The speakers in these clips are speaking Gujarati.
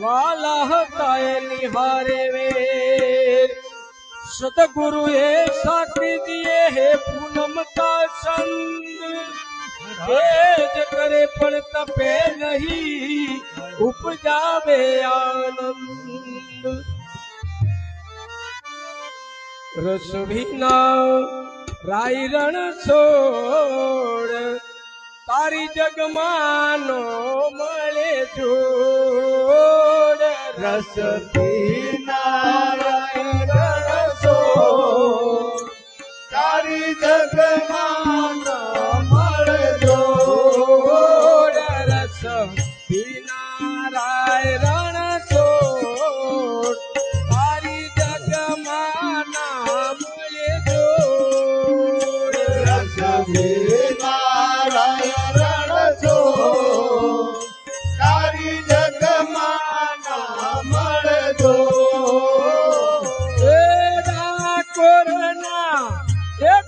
वाला હતા એ નિહારે વેર सतगुरु ये साथी दिए हे पूनम का संग तेज करे पण तपे नहीं उपजावे आनंद रस भीना राई रण छोड़ तारी जगमानो मळे जोड़ रस भीना राई रण छोड़ तारी जगमानो मळे जोड़ रस भीना राय रण छोड़ तारी जगमाना मळे जोड़ रस भीना राय रण छोड़ तारी जगमाना मळे जोड़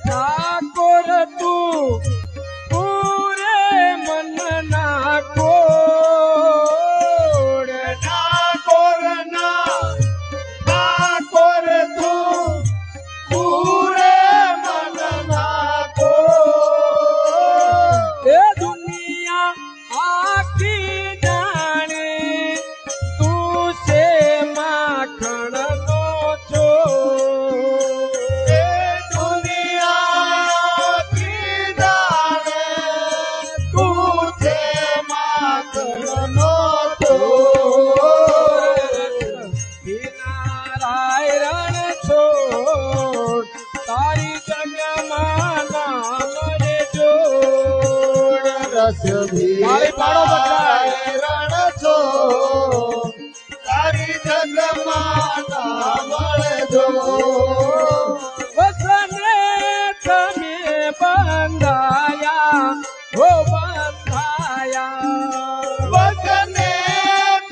ठाकुर तू पूरे मन ना कोड ठाकुर तू पूरे मन ना कोड ये दुनिया आखी जाने तू से माखण नो छो रस भीना रण छोड़ तारी जगमाना मळे जोड़ वसने तमे बंधाया हो बंधाया वसने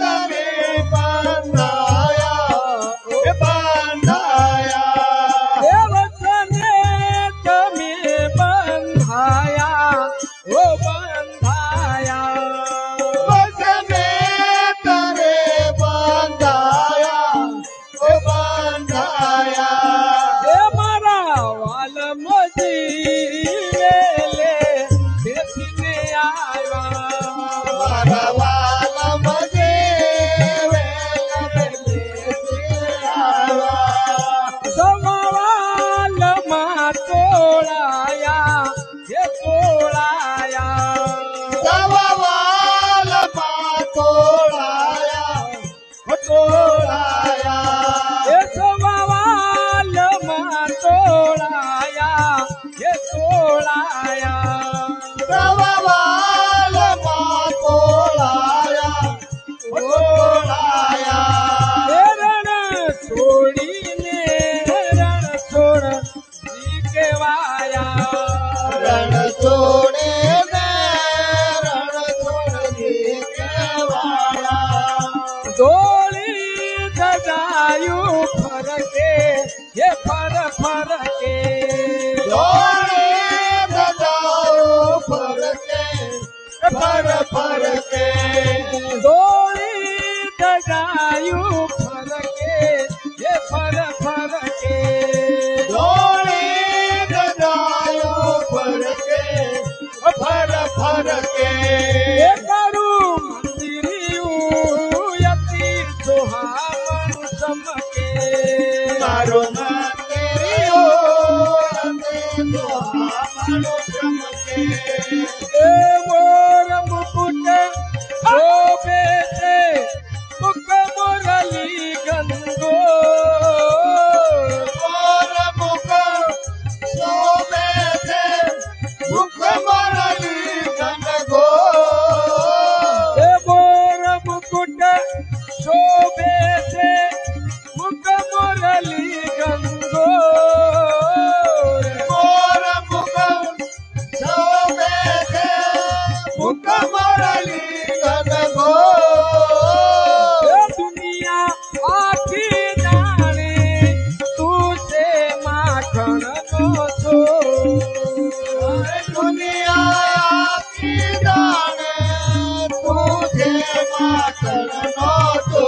तमे बंधाया बंधाया वसने तमे बंधाया हो बंधाया वसने तरे बंधाया बंधाया मारा वाल मजी वेले देखने आया वाल मजे वेले आवा समावाल मा तोड़ाया ये तोड़ाया सवाल मा तोड़ाया तोड़ाया ये समावाल मा तोड़ाया ये तोड़ाया सवाल मा तोड़ाया तोड़ाया रण छोड़ीने रण छोड़ जी के वाया रण छोड़े रण छोड़ केवाड़ा डोली सजायू फरके ये फरके जोड़े बजाओ फर के डोली सजायू फरके ये फरके जोड़े बजाओ फर के ये करू मंदिरियू यति सुहावन समके मारो मंदिरियो मनो चमके ए मोर मुकुट शोभे से मुख मुरली गंगो और मुख शोभे थे मुख मरली गंगो ए मोर मुकुट शोभे से मुख मुरली गंगो और मुख शोभे थे मुख मरली गंगो ये दुनिया आखी जाने तू से माखण नो छो दुनिया की जाने तुझे माखन नो तो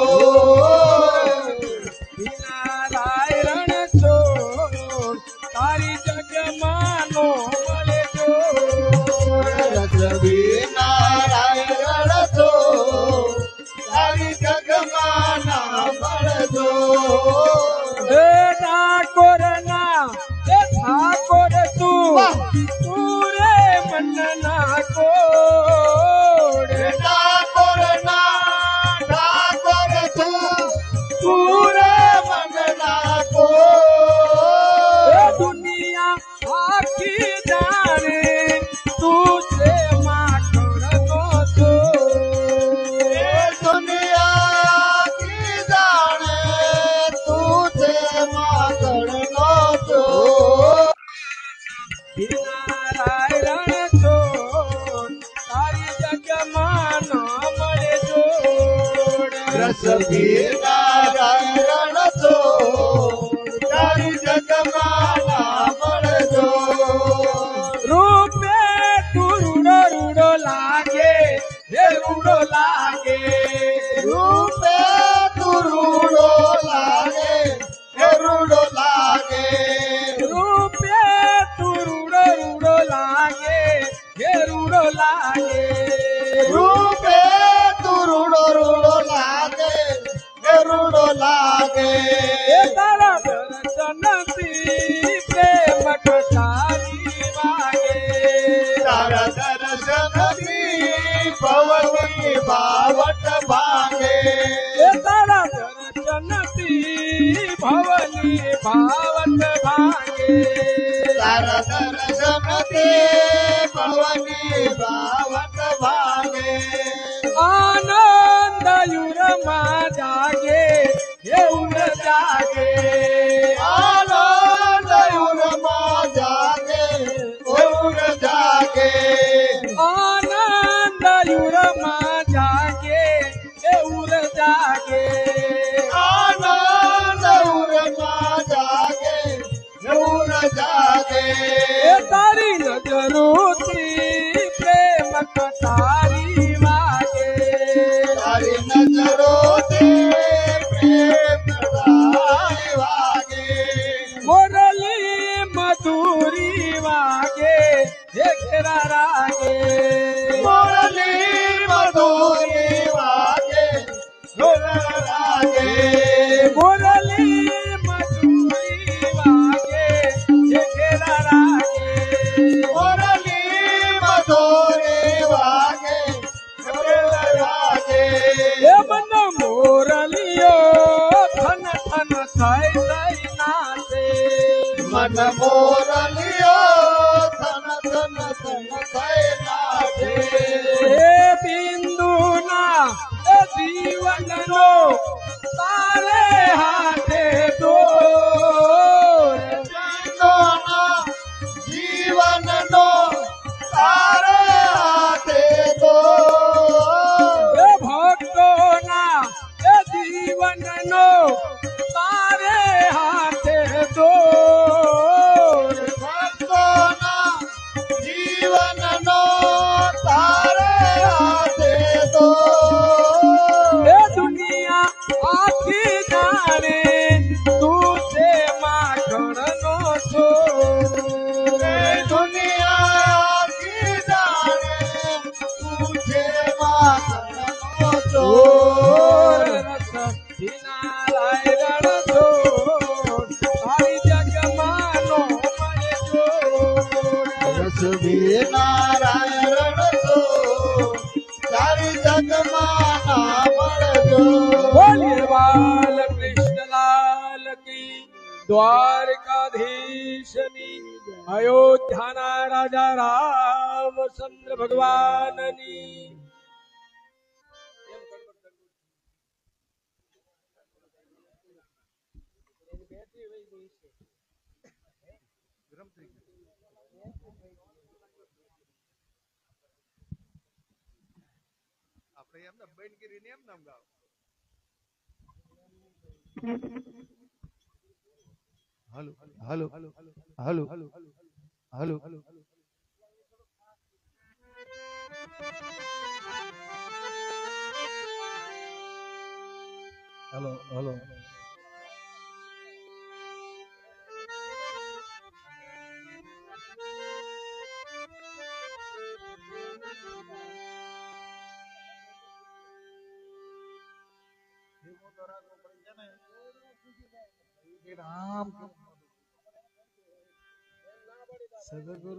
રસ નારાયણ છો તારી જગમાં ના મળજો રૂપે તું રૂડો રૂડો લાગે હે રૂડો લાગે રૂપે તું રૂડો લાગે હે રૂડો લાગે રૂપે તું રૂડો રૂડો લાગે હે રૂડો લાગે રૂપે તું રૂડો રૂડો લાગે હે રૂડો લાગે એ તારા દર્શનથી પ્રેમ કટારી વાગે તારા દર્શનથી પવની બાવટ ભાગે એ તારા દર્શનથી ભવની ભાવટ ભાગે તારા દર્શનથી પવની બાવટ ભાગે આનંદ યુરમાં જાગે એવું જાગે આનંદ ઉરમાં જાગે ઉર જાગે આનંદ યુરમાં જાગે એવું જાગે આનંદ ઉરમાં જાગે ઉર જાગે એ તારી નજરોથી પ્રેમ કટારી વાગે તારી નજરોથી પ્રેમ કટારી વાગે મુરલી મધુરી વાગે હે ઘેરા રાગે મુરલી મધુરી વાગે ઢોલ રાગે મુરલી મધુરી વાગે હે ઘેરા રાગે મુરલી મધુરી વાગે ઢોલ વાગે એ મન મોરલિયો થન થન થઈ થઈ નાચે મન મોરલિયો થન થન થન થઈ નાચે એ બિંદુના એ જીવનનો તારે હાથે દોર જીવનનો જીવનનો તારે હાથે તો એ ભક્તોના એ જીવનનો તારે હાથે દોર ભક્તોના જીવનનો તારે હાથે તો એ દુનિયા આખી જાણે તું છે માખણનો છોડ એ દુનિયા કી જાણે તું છે માખણનો ચોર રસ નારાયણ છોડ તારી જગમાનો મને જોડ રસ નારાયણ છો તારી જગમાં ના મળજો બોલીએ બાલ કૃષ્ણલાલ કી દ્વારકાધીશની અયોધ્યાના રાજા રામચંદ્ર ભગવાનની આપણે એમને બેન કરીને એમ નામ ગાવ હાલો હાલો હાલો હાલો હાલો હાલો હાલો રામ સદગુરુ